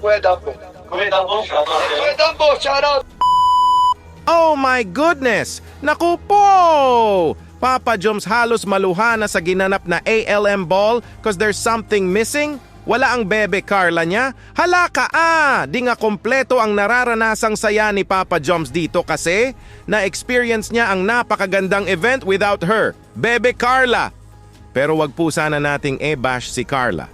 Kuya Dambo. Kuya Dambo, shoutout sa'yo. Kuya Dambo, shout out! Oh my goodness! Naku po! Papa Joms halos maluha na sa ginanap na ALM ball cause there's something missing? Wala ang bebe Carla niya? Hala ka di nga kompleto ang nararanasang saya ni Papa Joms dito kasi na-experience niya ang napakagandang event without her, Bebe Carla. Pero wag po sana nating bash si Carla.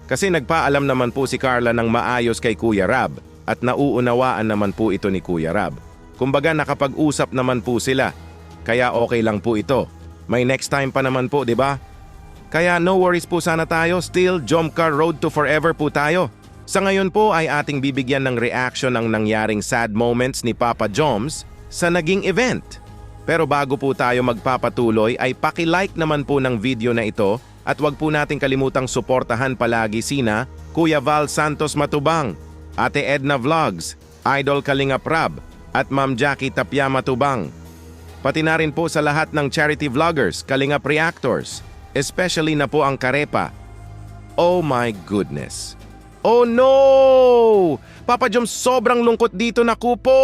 Kasi nagpaalam naman po si Carla ng maayos kay Kuya Rab at nauunawaan naman po ito ni Kuya Rab. Kumbaga nakapag-usap naman po sila. Kaya okay lang po ito. May next time pa naman po, di ba? Kaya no worries po sana tayo. Still, Jomcar Road to Forever po tayo. Sa ngayon po ay ating bibigyan ng reaction ang nangyaring sad moments ni Papa Joms sa naging event. Pero bago po tayo magpapatuloy ay paki-like naman po ng video na ito at wag po nating kalimutang suportahan palagi sina Kuya Val Santos Matubang, Ate Edna Vlogs, Idol Kalingap Rab, at Ma'am Jackie Tapia Matubang. Pati na rin po sa lahat ng charity vloggers, Kalingap Reactors, especially na po ang Karepa. Oh my goodness. Oh no! Papa Joms sobrang lungkot dito, naku po!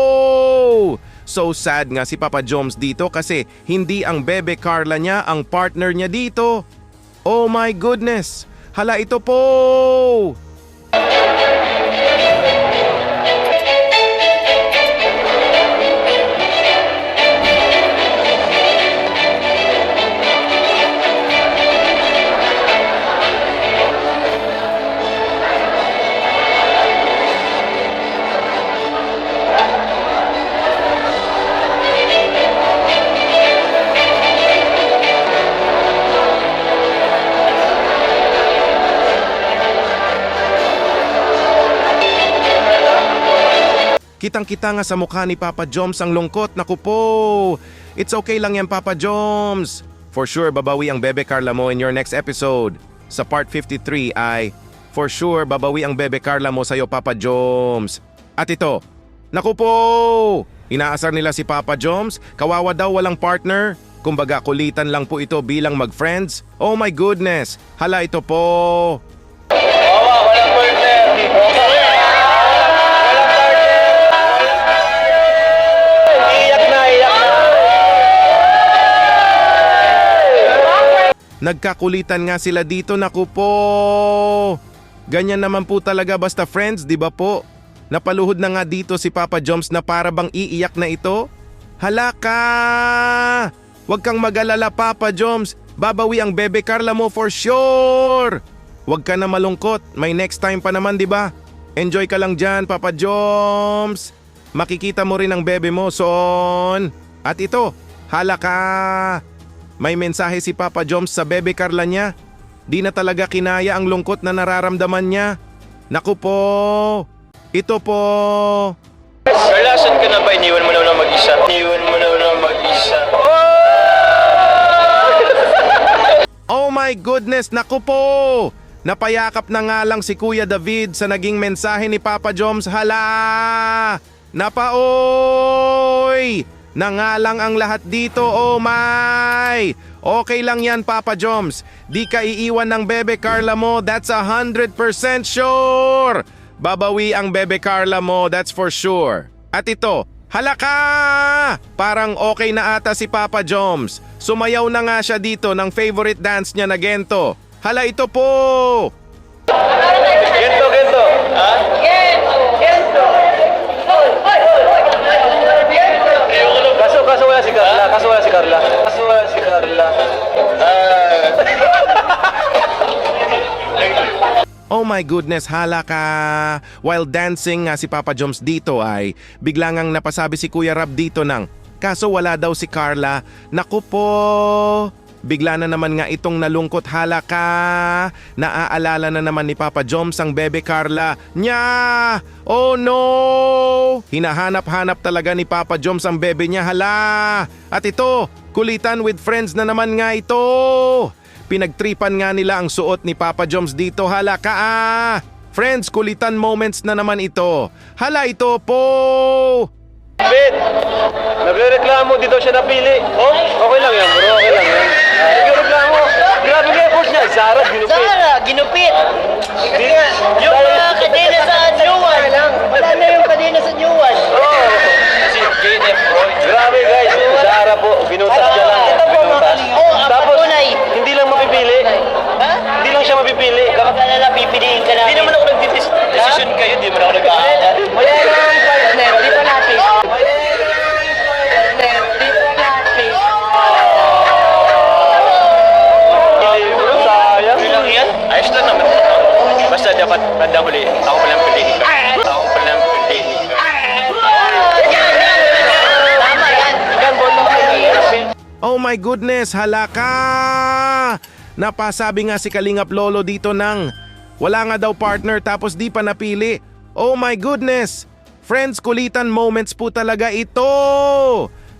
So sad nga si Papa Joms dito kasi hindi ang Bebe Carla niya ang partner niya dito. Oh my goodness! Hala ito po! Kitang-kita nga sa mukha ni Papa Joms ang lungkot, naku po. It's okay lang yan, Papa Joms. For sure, babawi ang Bebe Carla mo in your next episode. Sa part 53 ay, for sure, babawi ang Bebe Carla mo sa'yo, Papa Joms. At ito, naku po. Inaasar nila si Papa Joms, kawawa daw walang partner. Kumbaga kulitan lang po ito bilang mag-friends. Oh my goodness, hala ito po. Walang partner. Nagkakulitan nga sila dito, naku po. Ganyan naman po talaga basta friends, di ba po? Napaluhod na nga dito si Papa Joms na para bang iiyak na ito. Hala ka! Huwag kang mag-alala, Papa Joms. Babawi ang Bebe Carla mo for sure. Huwag ka na malungkot. May next time pa naman, di ba? Enjoy ka lang dyan, Papa Joms. Makikita mo rin ang bebe mo, son. At ito, hala ka! May mensahe si Papa Joms sa Bebe Carla niya. Di na talaga kinaya ang lungkot na nararamdaman niya. Naku po! Ito po! Carla, saan ka na ba? Iniwan mo na mag-isa. Iniwan mo na mag-isa. Oh my goodness! Naku po! Napayakap na nga lang si Kuya David sa naging mensahe ni Papa Joms. Hala! Napaoy! Nangalang ang lahat dito, oh my! Okay lang yan, Papa Joms. Di ka iiwan ng Bebe Carla mo, that's 100% sure! Babawi ang Bebe Carla mo, that's for sure. At ito, hala ka! Parang okay na ata si Papa Joms. Sumayaw na nga siya dito ng favorite dance niya na gento. Hala ito po! Gento. Ha? Kaso wala si Carla. Oh my goodness, hala ka! While dancing nga si Papa Joms dito ay bigla ngang napasabi si Kuya Rab dito ng kaso wala daw si Carla. Naku po! Bigla na naman nga itong nalungkot, hala ka! Naaalala na naman ni Papa Joms ang Bebe Carla. Nya! Oh no! Hinahanap-hanap talaga ni Papa Joms ang bebe niya, hala! At ito, kulitan with friends na naman nga ito! Pinagtripan nga nila ang suot ni Papa Joms dito, hala ka! Friends, kulitan moments na naman ito. Hala ito po! Bet! Nagre-reklamo, di daw siya napili. Oh, okay lang yan, bro. Okay lang yan. Nagre-reklamo. Grabe nga effort niya. Zara, ginupit. Zara, ginupit. Yung mga kadena sa New One, my goodness, halaka! Napasabi nga si Kalingap Lolo dito ng wala nga daw partner tapos di pa napili. Oh my goodness! Friends, kulitan moments po talaga ito!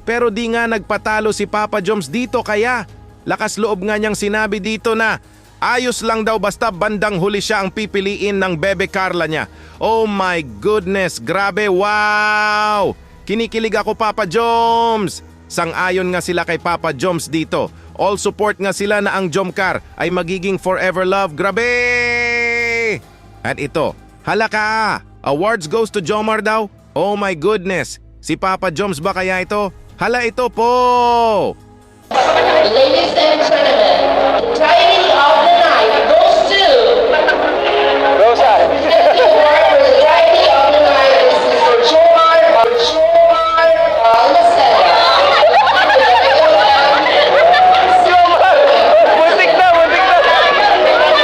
Pero di nga nagpatalo si Papa Joms dito kaya lakas loob nga niyang sinabi dito na ayos lang daw basta bandang huli siya ang pipiliin ng Bebe Carla niya. Oh my goodness, grabe, wow! Kinikilig ako Papa Joms! Sang-ayon nga sila kay Papa Joms dito. All support nga sila na ang Jomcar ay magiging forever love. Grabe! At ito, halaka! Awards goes to Jomar daw? Oh my goodness! Si Papa Joms ba kaya ito? Hala ito po! Ladies and gentlemen, the title of the night goes to Rosa! the award for the title of the night is Mr. Jomar Lasera. Muntik na, muntik na! Muntik na, muntik na!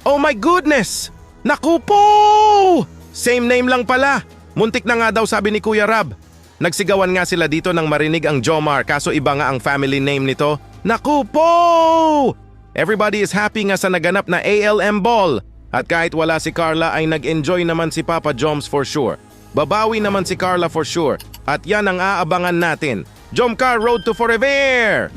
Oh my goodness! Naku po! Same name lang pala. Muntik na nga daw sabi ni Kuya Rab. Nagsigawan nga sila dito nang marinig ang Jomar kaso iba nga ang family name nito. Naku po! Everybody is happy nga sa naganap na ALM Ball. At kahit wala si Carla ay nag-enjoy naman si Papa Joms for sure. Babawi naman si Carla for sure. At yan ang aabangan natin. Jomcar Road to Forever!